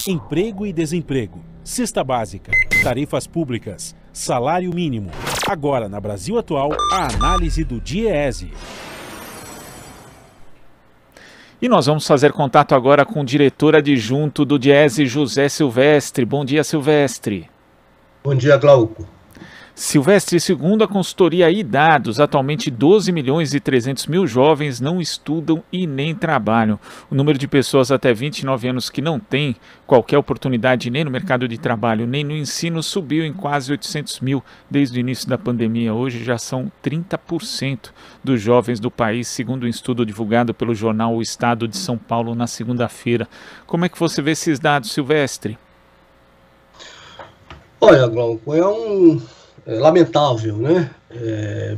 Emprego e desemprego, cesta básica, tarifas públicas, salário mínimo. Agora, na Brasil Atual, a análise do DIEESE. E nós vamos fazer contato agora com o diretor adjunto do DIEESE, José Silvestre. Bom dia, Silvestre. Bom dia, Glauco. Silvestre, segundo a consultoria iDados, atualmente 12.300.000 jovens não estudam e nem trabalham. O número de pessoas até 29 anos que não têm qualquer oportunidade nem no mercado de trabalho, nem no ensino, subiu em quase 800 mil desde o início da pandemia. Hoje já são 30% dos jovens do país, segundo um estudo divulgado pelo jornal O Estado de São Paulo na segunda-feira. Como é que você vê esses dados, Silvestre? Olha, Glauco, é lamentável, né?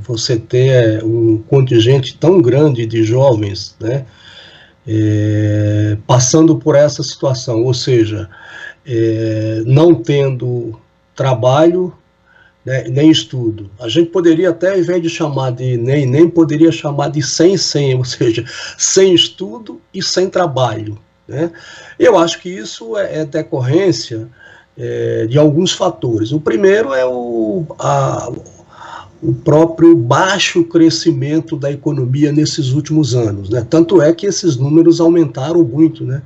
Você ter um contingente tão grande de jovens, né? Passando por essa situação, ou seja, não tendo trabalho, né, nem estudo. A gente poderia até, ao invés de chamar de nem poderia chamar de sem, ou seja, sem estudo e sem trabalho, né? Eu acho que isso é decorrência de alguns fatores. O primeiro é o próprio baixo crescimento da economia nesses últimos anos, né? Tanto é que esses números aumentaram muito, né?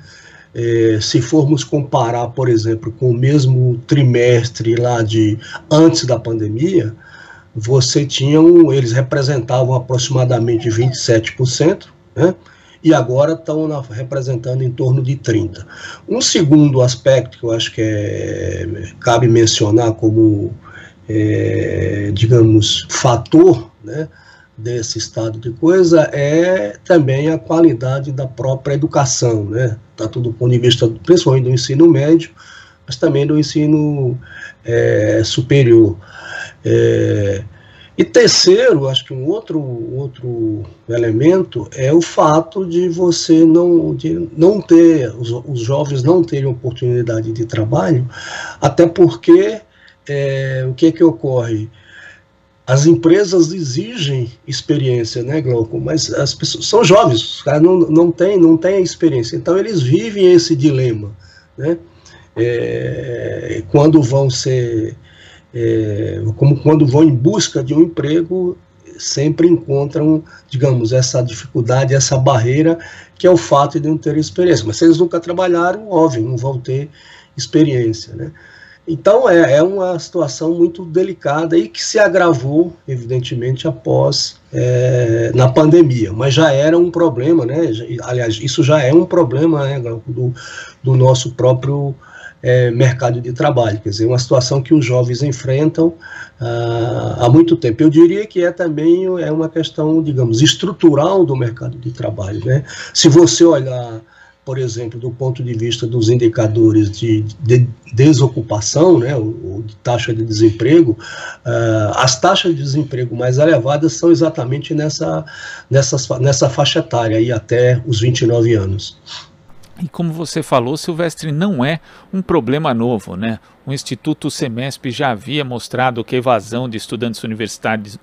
Se formos comparar, por exemplo, com o mesmo trimestre lá de antes da pandemia, eles representavam aproximadamente 27%, né? E agora estão representando em torno de 30%. Um segundo aspecto que eu acho que cabe mencionar como, digamos, fator, né, desse estado de coisa é também a qualidade da própria educação, né, tanto do ponto de vista, principalmente do ensino médio, mas também do ensino superior. E terceiro, acho que um outro elemento é o fato de você não ter, os jovens não terem oportunidade de trabalho, até porque o que ocorre? As empresas exigem experiência, né, Glauco? Mas as pessoas são jovens, os caras não têm experiência, então eles vivem esse dilema, né? Quando vão em busca de um emprego, sempre encontram, digamos, essa dificuldade, essa barreira, que é o fato de não ter experiência. Mas se eles nunca trabalharam, óbvio, não vão ter experiência, né? Então, é uma situação muito delicada e que se agravou, evidentemente, na pandemia. Mas já era um problema, né? Aliás, isso já é um problema, né, do nosso próprio mercado de trabalho, quer dizer, uma situação que os jovens enfrentam há muito tempo. Eu diria que também uma questão, digamos, estrutural do mercado de trabalho, né? Se você olhar, por exemplo, do ponto de vista dos indicadores de desocupação, né, ou de taxa de desemprego, as taxas de desemprego mais elevadas são exatamente nessa faixa etária, aí até os 29 anos. E como você falou, Silvestre, não é um problema novo, né? O Instituto Semesp já havia mostrado que a evasão de estudantes universitários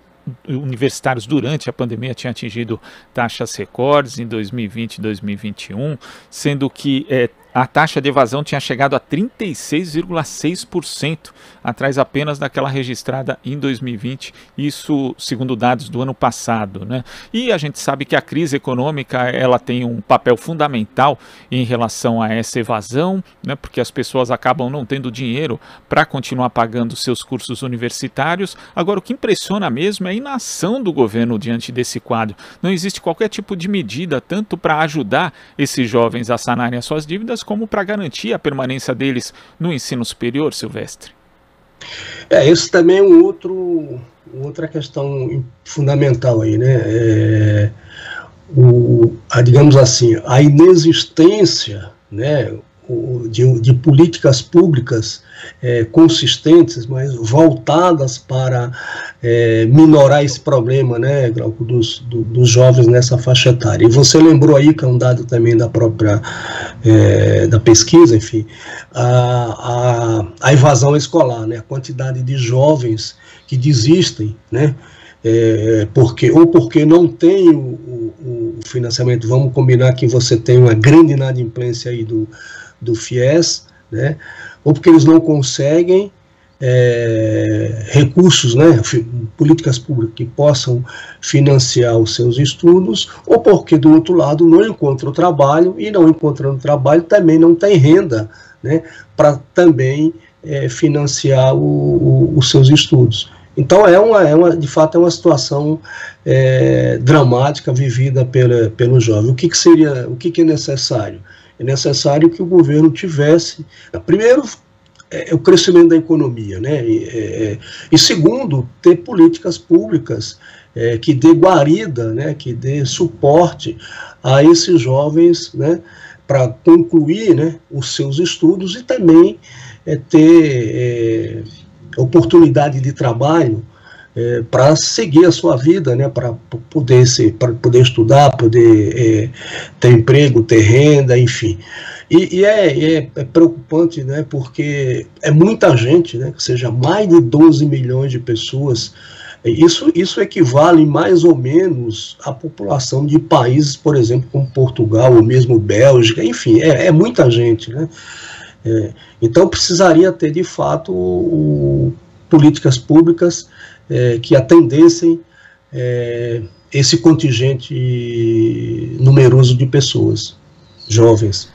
durante a pandemia tinha atingido taxas recordes em 2020 e 2021, sendo que a taxa de evasão tinha chegado a 36,6%, atrás apenas daquela registrada em 2020, isso segundo dados do ano passado, né? E a gente sabe que a crise econômica ela tem um papel fundamental em relação a essa evasão, né? Porque as pessoas acabam não tendo dinheiro para continuar pagando seus cursos universitários. Agora, o que impressiona mesmo é a inação do governo diante desse quadro. Não existe qualquer tipo de medida, tanto para ajudar esses jovens a sanarem as suas dívidas, como para garantir a permanência deles no ensino superior, Silvestre? Isso também é outra questão fundamental aí, né? Digamos assim, a inexistência, né, de políticas públicas consistentes, mas voltadas para minorar esse problema, né, dos jovens nessa faixa etária. E você lembrou aí, que é um dado também da própria da pesquisa, enfim, a evasão escolar, né, a quantidade de jovens que desistem, né, porque não tem o financiamento. Vamos combinar que você tem uma grande inadimplência aí do FIES, né? Ou porque eles não conseguem recursos, né, políticas públicas que possam financiar os seus estudos, ou porque, do outro lado, não encontram trabalho, e não encontrando trabalho também não tem renda, né, para também financiar os seus estudos. Então, de fato, é uma situação dramática vivida pelo jovem. O que é necessário? É necessário que o governo tivesse, primeiro, o crescimento da economia, né? E segundo, ter políticas públicas que dê guarida, né? Que dê suporte a esses jovens, né? Para concluir, né? Os seus estudos e também ter oportunidade de trabalho para seguir a sua vida, né? Para poder estudar, poder ter emprego, ter renda, enfim. E é preocupante, né, porque é muita gente, né, que seja mais de 12 milhões de pessoas. Isso equivale mais ou menos à população de países, por exemplo, como Portugal, ou mesmo Bélgica, enfim, é muita gente, né. Então precisaria ter, de fato, políticas públicas que atendessem esse contingente numeroso de pessoas, jovens.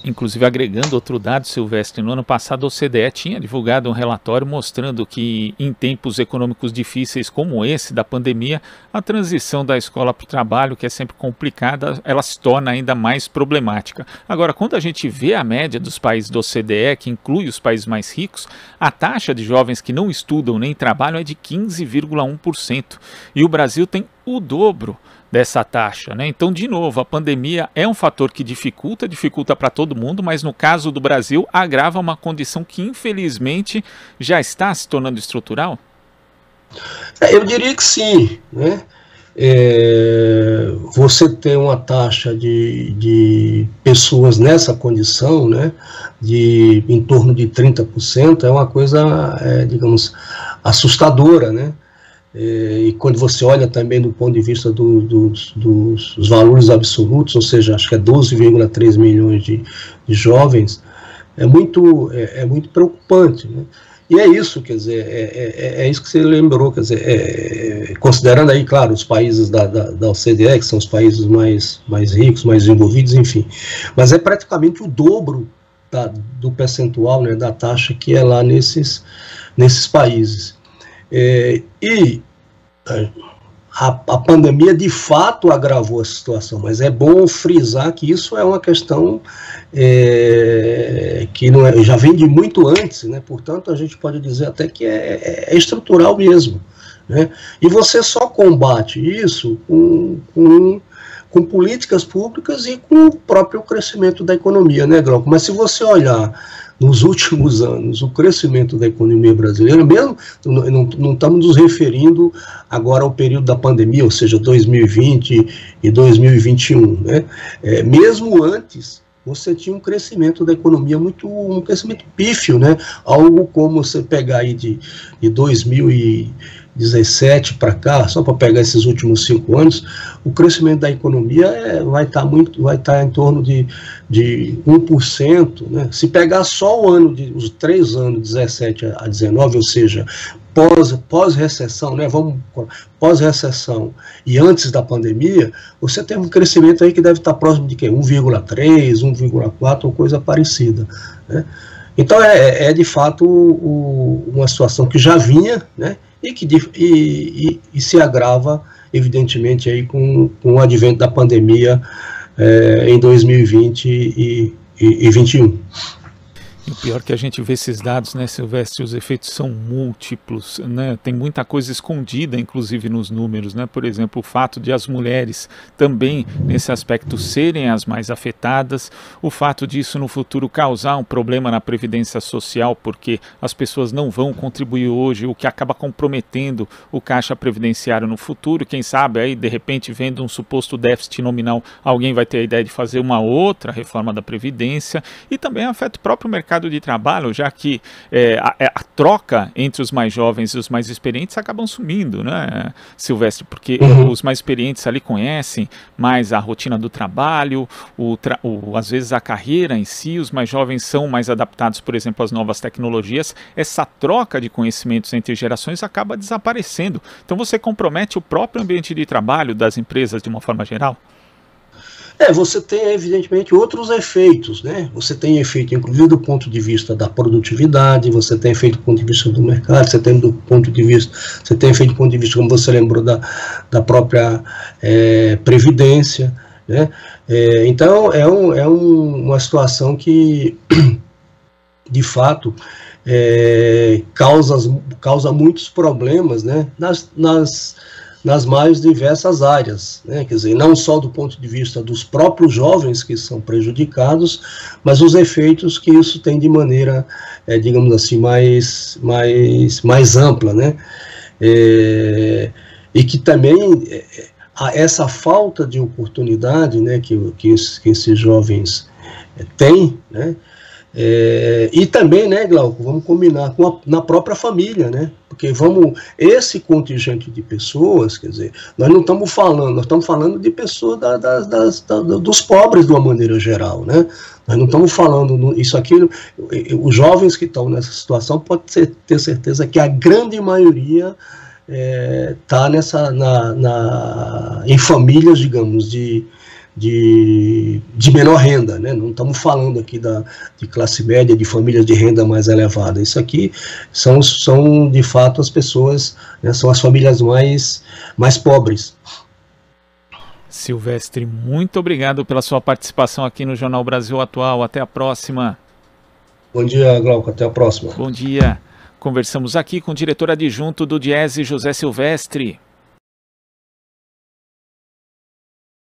Inclusive, agregando outro dado, Silvestre, no ano passado a OCDE tinha divulgado um relatório mostrando que em tempos econômicos difíceis como esse, da pandemia, a transição da escola para o trabalho, que é sempre complicada, ela se torna ainda mais problemática. Agora, quando a gente vê a média dos países da OCDE, que inclui os países mais ricos, a taxa de jovens que não estudam nem trabalham é de 15,1%. E o Brasil tem o dobro dessa taxa, né? Então, de novo, a pandemia é um fator que dificulta para todo mundo, mas no caso do Brasil, agrava uma condição que, infelizmente, já está se tornando estrutural? Eu diria que sim, né? Você ter uma taxa de pessoas nessa condição, né, em torno de 30%, é uma coisa, digamos, assustadora, né? E quando você olha também do ponto de vista dos valores absolutos, ou seja, acho que é 12,3 milhões de jovens, é muito preocupante, né? E é isso, quer dizer, é isso que você lembrou, quer dizer, considerando aí, claro, os países da OCDE, que são os países mais ricos, mais desenvolvidos, enfim, mas é praticamente o dobro do percentual, né, da taxa que é lá nesses países. E a pandemia de fato agravou a situação, mas é bom frisar que isso é uma questão que não já vem de muito antes, né? Portanto a gente pode dizer até que é estrutural mesmo, né? E você só combate isso com políticas públicas e com o próprio crescimento da economia, né, Glauco? Mas se você olhar nos últimos anos, o crescimento da economia brasileira, mesmo, não estamos nos referindo agora ao período da pandemia, ou seja, 2020 e 2021, né? Mesmo antes, você tinha um crescimento da economia um crescimento pífio, né? Algo como você pegar aí de 2017 para cá, só para pegar esses últimos 5 anos, o crescimento da economia vai estar em torno de 1%, né? Se pegar só os 3 anos, 17 a 19, ou seja, pós-recessão, né? Pós-recessão e antes da pandemia, você tem um crescimento aí que deve estar próximo de 1,3, 1,4 ou coisa parecida, né? Então de fato uma situação que já vinha, né? E se agrava, evidentemente, aí com o advento da pandemia em 2020 e 2021. E o pior é que a gente vê esses dados, né, Silvestre, os efeitos são múltiplos, né? Tem muita coisa escondida, inclusive, nos números, né? Por exemplo, o fato de as mulheres também, nesse aspecto, serem as mais afetadas, o fato disso no futuro causar um problema na Previdência Social, porque as pessoas não vão contribuir hoje, o que acaba comprometendo o caixa previdenciário no futuro. Quem sabe, aí, de repente, vendo um suposto déficit nominal, alguém vai ter a ideia de fazer uma outra reforma da Previdência, e também afeta o próprio mercado de de trabalho, já que a troca entre os mais jovens e os mais experientes acabam sumindo, né, Silvestre? Porque os mais experientes ali conhecem mais a rotina do trabalho, às vezes a carreira em si, os mais jovens são mais adaptados, por exemplo, às novas tecnologias. Essa troca de conhecimentos entre gerações acaba desaparecendo. Então você compromete o próprio ambiente de trabalho das empresas de uma forma geral? Você tem, evidentemente, outros efeitos, né? Você tem efeito, inclusive, do ponto de vista da produtividade, você tem efeito do ponto de vista do mercado, você tem efeito do ponto de vista, como você lembrou, da própria previdência, né? Então, uma situação que, de fato, causa muitos problemas, né? Nas mais diversas áreas, né? Quer dizer, não só do ponto de vista dos próprios jovens que são prejudicados, mas os efeitos que isso tem de maneira, digamos assim, mais ampla, né? E que também essa falta de oportunidade, né, que esses jovens têm, né? E também, né, Glauco, vamos combinar na própria família, né? Porque esse contingente de pessoas, quer dizer, nós estamos falando de pessoas dos pobres de uma maneira geral, né? Nós não estamos falando isso aqui, os jovens que estão nessa situação pode ter certeza que a grande maioria está em famílias, digamos, de menor renda, né? Não estamos falando aqui de classe média, de famílias de renda mais elevada. Isso aqui são de fato as pessoas, né, são as famílias mais pobres. Silvestre, muito obrigado pela sua participação aqui no Jornal Brasil Atual. Até a próxima. Bom dia, Glauco. Até a próxima. Bom dia. Conversamos aqui com o diretor adjunto do DIESE, José Silvestre.